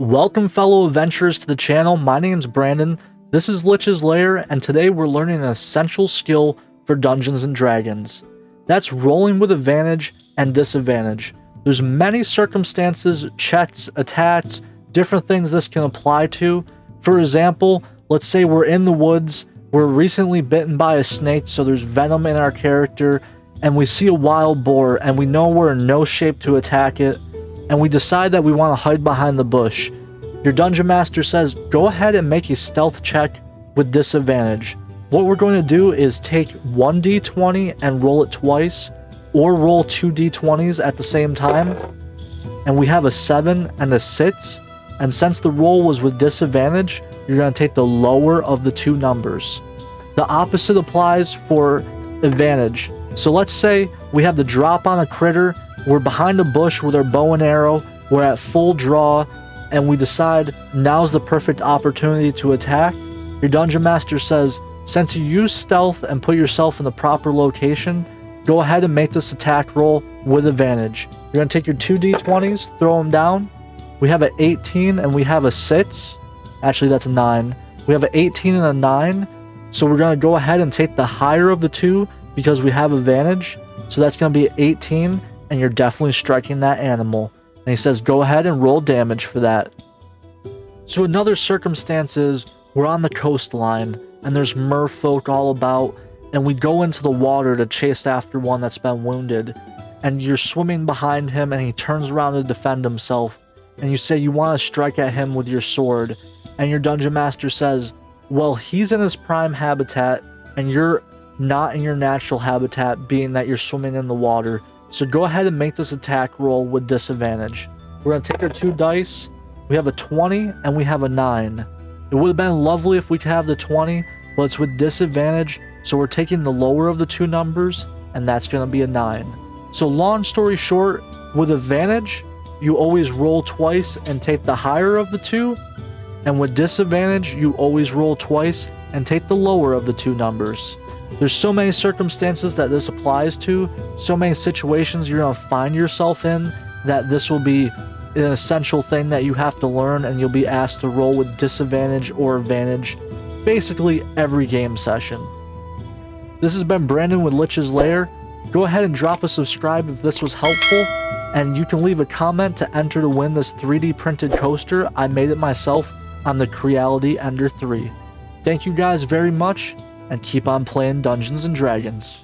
Welcome fellow adventurers to the channel. My name's Brandon, this is Lich's Lair, and today we're learning an essential skill for Dungeons & Dragons. That's rolling with advantage and disadvantage. There's many circumstances, checks, attacks, different things this can apply to. For example, let's say we're in the woods, we're recently bitten by a snake, so there's venom in our character, and we see a wild boar, and we know we're in no shape to attack it, and we decide that we want to hide behind the bush. Your Dungeon Master says, go ahead and make a stealth check with disadvantage. What we're going to do is take 1d20 and roll it twice, or roll 2d20s at the same time, and we have a 7 and a 6, and since the roll was with disadvantage, you're going to take the lower of the two numbers. The opposite applies for advantage. So let's say we have the drop on a critter, we're behind a bush with our bow and arrow, we're at full draw, and we decide now's the perfect opportunity to attack. Your Dungeon Master says, since you use stealth and put yourself in the proper location, go ahead and make this attack roll with advantage. You're going to take your 2d20s, throw them down. We have an 18 and we have a 6. Actually, that's a 9. We have an 18 and a 9. So we're going to go ahead and take the higher of the two because we have advantage. So that's going to be 18. And you're definitely striking that animal. And he says, go ahead and roll damage for that. So another circumstance is we're on the coastline and there's merfolk all about, and we go into the water to chase after one that's been wounded, and you're swimming behind him and he turns around to defend himself, and you say you want to strike at him with your sword, and your Dungeon Master says, well, he's in his prime habitat and you're not in your natural habitat, being that you're swimming in the water. So go ahead and make this attack roll with disadvantage. We're going to take our 2 dice. We have a 20 and we have a 9. It would have been lovely if we could have the 20, but it's with disadvantage. So we're taking the lower of the two numbers, and that's going to be a 9. So long story short, with advantage, you always roll twice and take the higher of the two. And with disadvantage, you always roll twice and take the lower of the two numbers. There's so many circumstances that this applies to, so many situations you're going to find yourself in, that this will be an essential thing that you have to learn, and you'll be asked to roll with disadvantage or advantage basically every game session. This has been Brandon with Lich's Lair. Go ahead and drop a subscribe if this was helpful, and you can leave a comment to enter to win this 3D printed coaster. I made it myself on the Creality Ender 3. Thank you guys very much, and keep on playing Dungeons & Dragons.